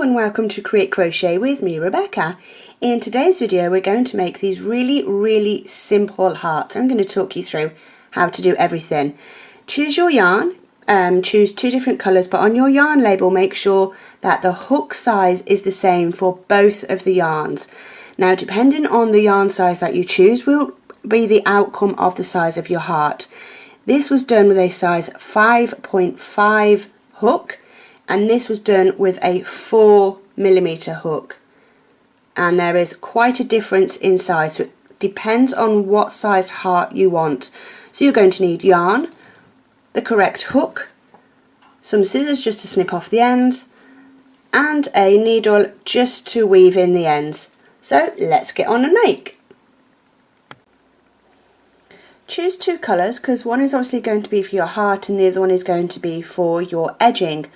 and welcome to Create Crochet with me, Rebecca. In today's video we're going to make these really simple hearts. I'm going to talk you through how to do everything. Choose your yarn, choose two different colours, but on your yarn label make sure that the hook size is the same for both of the yarns. Now depending on the yarn size that you choose will be the outcome of the size of your heart. This was done with a size 5.5 hook, and this was done with a 4mm hook, and there is quite a difference in size, so it depends on what sized heart you want. So you're going to need yarn, the correct hook, some scissors just to snip off the ends, and a needle just to weave in the ends. So let's get on and make. Choose two colours because one is obviously going to be for your heart and the other one is going to be for your edging.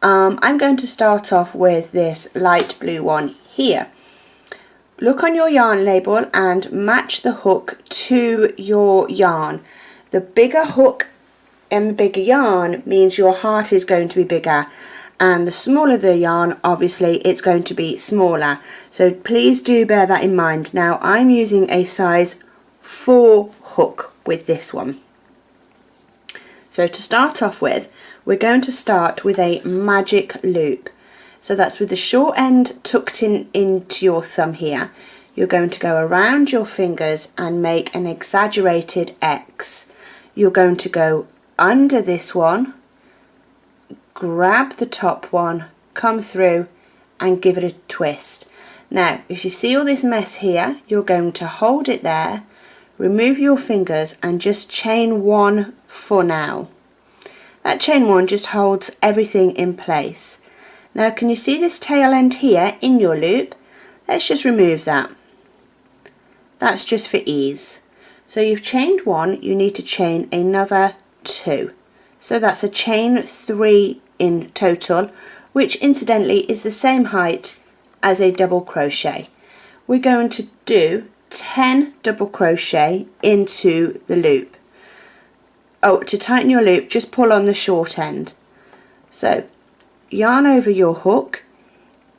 I'm going to start off with this light blue one here. Look on your yarn label and match the hook to your yarn. The bigger hook and the bigger yarn means your heart is going to be bigger, and the smaller the yarn, obviously it's going to be smaller. So please do bear that in mind. Now I'm using a size 4 hook with this one. So to start off with, we're going to start with a magic loop. So that's with the short end tucked into your thumb here. You're going to go around your fingers and make an exaggerated X. You're going to go under this one, grab the top one, come through and give it a twist. Now if you see all this mess here, you're going to hold it there, remove your fingers and just chain one for now. That chain one just holds everything in place. Now can you see this tail end here in your loop? Let's just remove that. That's just for ease. So you've chained one, you need to chain another 2. So that's a chain 3 in total, which incidentally is the same height as a double crochet. We're going to do 10 double crochet into the loop. Oh, to tighten your loop, just pull on the short end. So yarn over your hook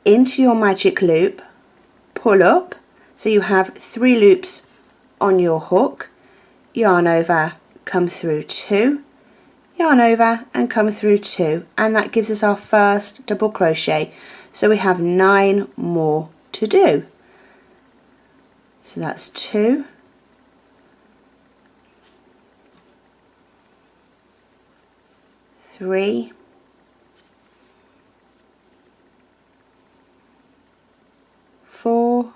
into your magic loop, pull up, so you have 3 loops on your hook, yarn over, come through 2, yarn over and come through 2, and that gives us our first double crochet. So we have 9 more to do. So that's 2, 3, 4,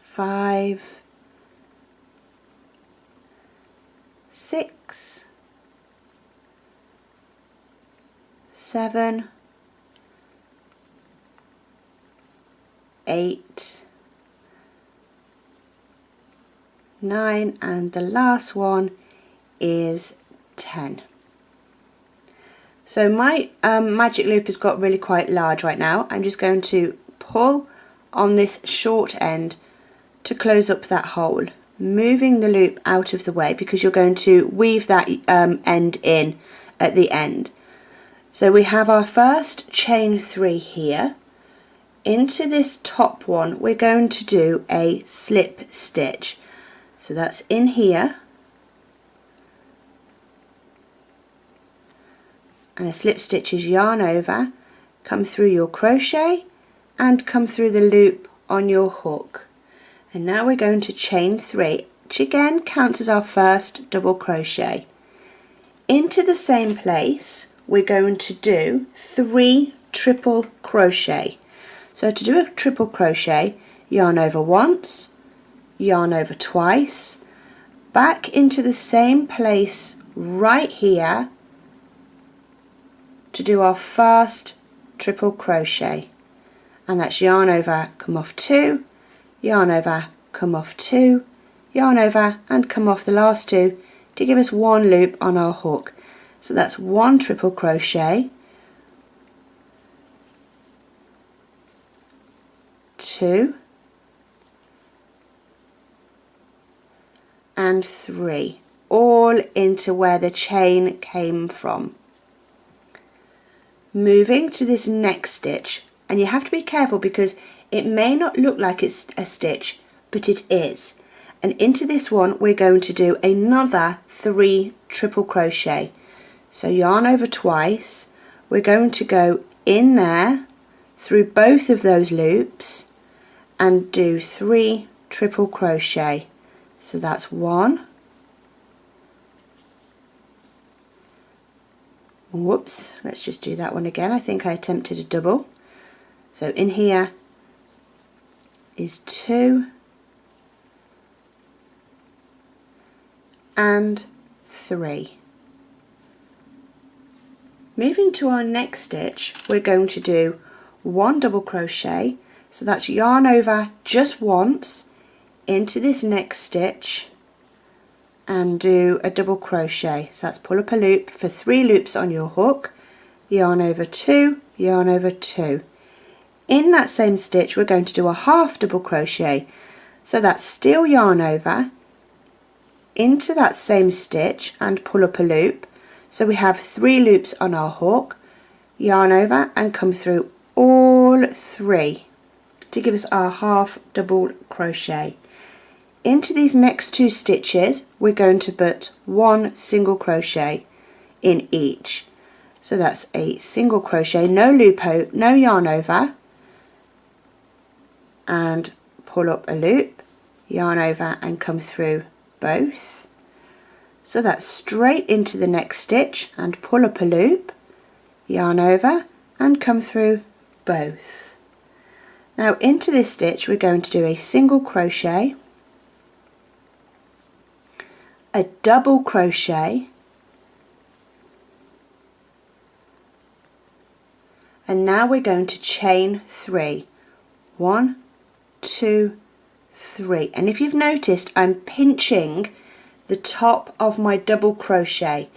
5, 6, 7, 8, 9, and the last one is 10. So my magic loop has got really quite large right now. I'm just going to pull on this short end to close up that hole, moving the loop out of the way because you're going to weave that end in at the end. So we have our first chain 3 here. Into this top one we're going to do a slip stitch. So that's in here, and a slip stitch is yarn over, come through your crochet and come through the loop on your hook. And now we're going to chain 3, which again counts as our first double crochet. Into the same place we're going to do 3 triple crochet. So to do a triple crochet, yarn over once, yarn over twice, back into the same place right here to do our first triple crochet, and that's yarn over, come off 2, yarn over, come off 2, yarn over and come off the last 2 to give us 1 loop on our hook. So that's 1 triple crochet, 2 and 3. all into where the chain came from. Moving to this next stitch, and you have to be careful because it may not look like it's a stitch, but it is. And into this one we're going to do another 3 triple crochet. So yarn over twice, we're going to go in there through both of those loops and do 3 triple crochet. So that's 1, whoops, let's just do that one again. I think I attempted a double. So in here is 2 and 3. Moving to our next stitch, we're going to do 1 double crochet, so that's yarn over just once into this next stitch and do a double crochet. So that's pull up a loop for 3 loops on your hook, yarn over 2, yarn over 2. In that same stitch we're going to do a half double crochet, so that's still yarn over into that same stitch and pull up a loop. So we have 3 loops on our hook, yarn over and come through all 3 to give us our half double crochet. Into these next 2 stitches we're going to put 1 single crochet in each. So that's a single crochet, no loop, no yarn over, and pull up a loop, yarn over and come through both. So that's straight into the next stitch and pull up a loop, yarn over and come through both. Now into this stitch we're going to do a single crochet, a double crochet, and now we're going to chain 3. 1, 2, 3. And if you've noticed, I'm pinching the top of my double crochet,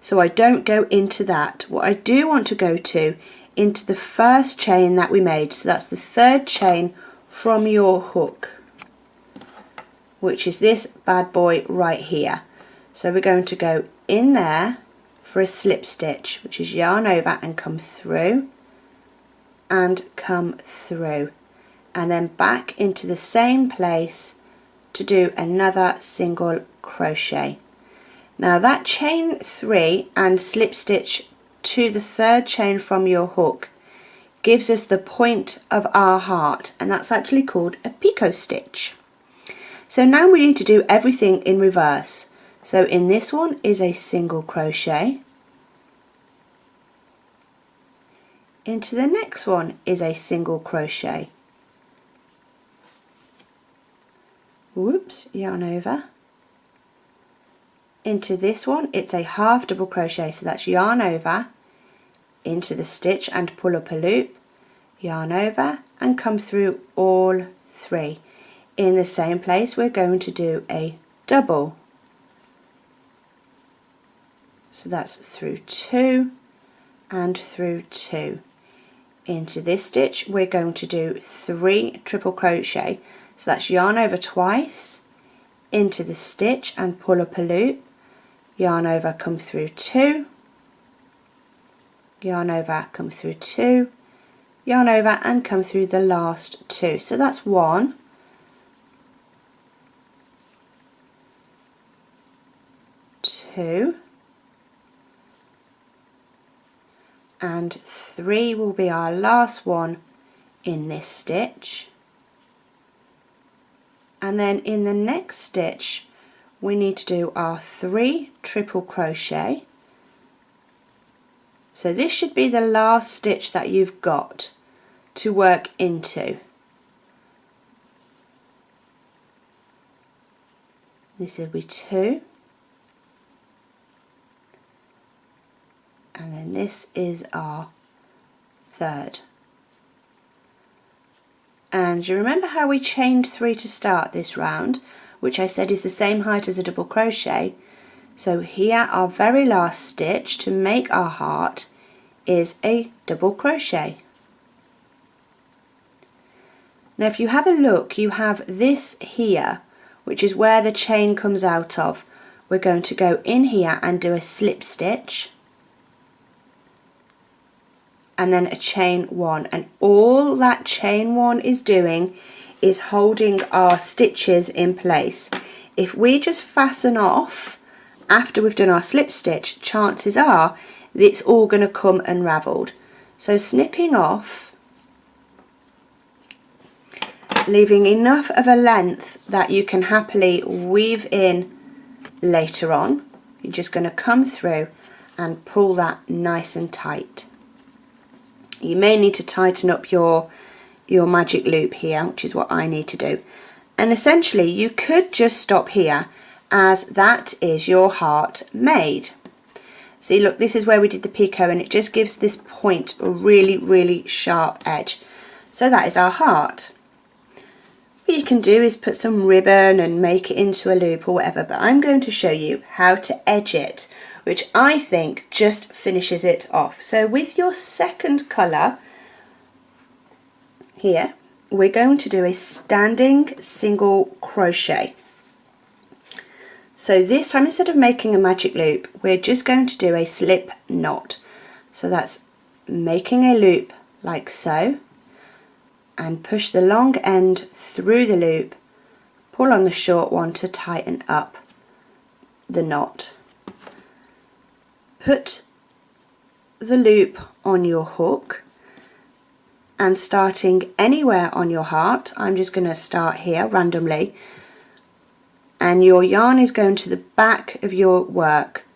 so I don't go into that. What I do want to go to into the first chain that we made, so that's the 3rd chain from your hook, which is this bad boy right here. So we're going to go in there for a slip stitch, which is yarn over and come through and come through, and then back into the same place to do another single crochet. Now that chain 3 and slip stitch to the 3rd chain from your hook gives us the point of our heart, and that's actually called a picot stitch. So now we need to do everything in reverse. So in this one is a single crochet, into the next one is a single crochet, whoops, yarn over, into this one it's a half double crochet, so that's yarn over into the stitch and pull up a loop, yarn over and come through all 3. In the same place we're going to do a double, so that's through 2 and through 2. Into this stitch we're going to do 3 triple crochet, so that's yarn over twice into the stitch and pull up a loop, yarn over, come through 2, yarn over, come through 2, yarn over and come through the last 2. So that's 1, 2, and 3 will be our last one in this stitch. And then in the next stitch we need to do our 3 triple crochet. So this should be the last stitch that you've got to work into. This will be 2, and then this is our 3rd. And you remember how we chained 3 to start this round, which I said is the same height as a double crochet. So here our very last stitch to make our heart is a double crochet. Now if you have a look, you have this here, which is where the chain comes out of, we're going to go in here and do a slip stitch and then a chain 1, and all that chain 1 is doing is holding our stitches in place. If we just fasten off after we've done our slip stitch, chances are it's all going to come unravelled. So snipping off, leaving enough of a length that you can happily weave in later on. You're just going to come through and pull that nice and tight. You may need to tighten up your magic loop here, which is what I need to do. And essentially you could just stop here, as that is your heart made. See, look, this is where we did the picot, and it just gives this point a really sharp edge. So that is our heart. What you can do is put some ribbon and make it into a loop or whatever, but I'm going to show you how to edge it, which I think just finishes it off. So with your second colour here, we're going to do a standing single crochet. So this time, instead of making a magic loop, we're just going to do a slip knot. So that's making a loop like so, and push the long end through the loop, pull on the short one to tighten up the knot. Put the loop on your hook, and starting anywhere on your heart, I'm just going to start here randomly, and your yarn is going to the back of your work.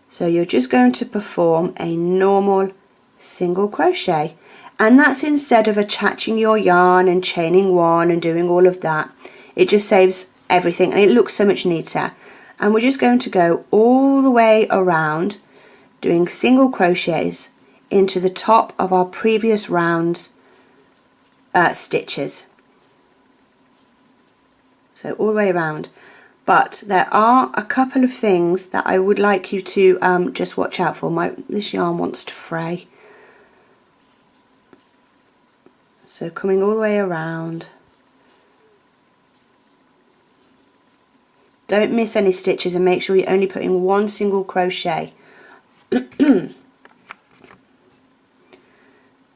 So you're just going to perform a normal single crochet, and that's instead of attaching your yarn and chaining 1 and doing all of that. It just saves everything and it looks so much neater. And we're just going to go all the way around doing single crochets into the top of our previous round's stitches. So all the way around. But there are a couple of things that I would like you to just watch out for. This yarn wants to fray. So coming all the way around. Don't miss any stitches, and make sure you're only putting 1 single crochet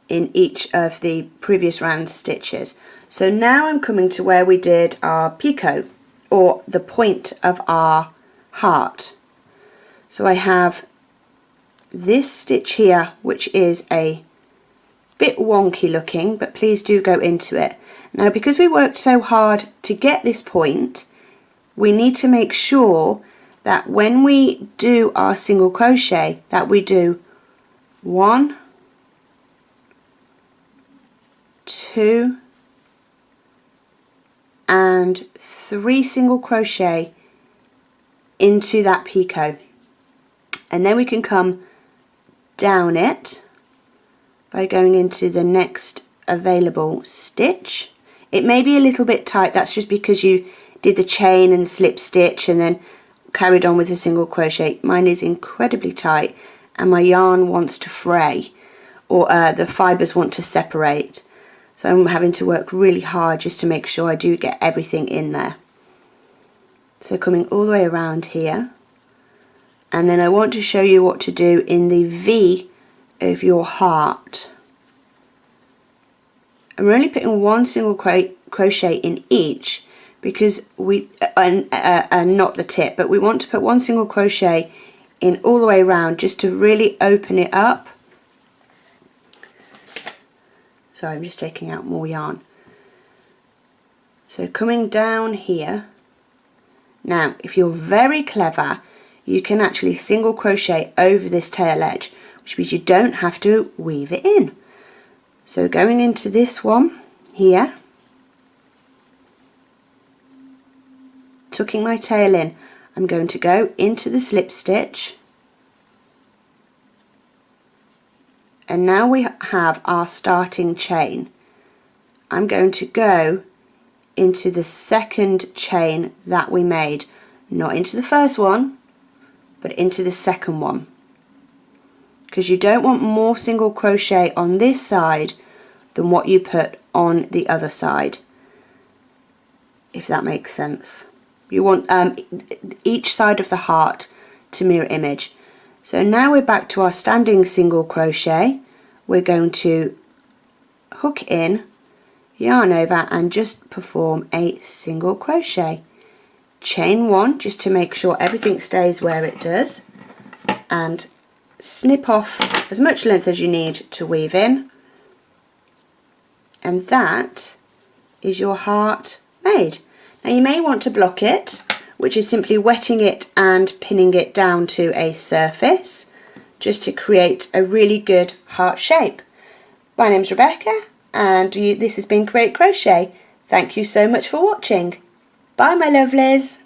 in each of the previous round stitches. So now I'm coming to where we did our picot, or the point of our heart. So I have this stitch here, which is a bit wonky looking, but please do go into it. Now, because we worked so hard to get this point, we need to make sure that when we do our single crochet, that we do 1, 2 and 3 single crochet into that picot, and then we can come down it by going into the next available stitch. It may be a little bit tight, that's just because you did the chain and the slip stitch and then carried on with a single crochet. Mine is incredibly tight and my yarn wants to fray, or the fibres want to separate. So I'm having to work really hard just to make sure I do get everything in there. So coming all the way around here, and then I want to show you what to do in the V of your heart. And we're only putting 1 single crochet in each, because we not the tip, but we want to put 1 single crochet in all the way around just to really open it up. Sorry, I'm just taking out more yarn. So coming down here, now if you're very clever, you can actually single crochet over this tail edge, which means you don't have to weave it in. So going into this one here, tucking my tail in, I'm going to go into the slip stitch, and now we have our starting chain. I'm going to go into the second chain that we made, not into the first one, but into the second one, because you don't want more single crochet on this side than what you put on the other side, if that makes sense. You want each side of the heart to mirror image. So now we're back to our standing single crochet. We're going to hook in, yarn over and just perform a single crochet. Chain one just to make sure everything stays where it does, and snip off as much length as you need to weave in, and that is your heart made. Now you may want to block it, which is simply wetting it and pinning it down to a surface just to create a really good heart shape. My name's Rebecca and this has been Create Crochet. Thank you so much for watching. Bye my lovelies.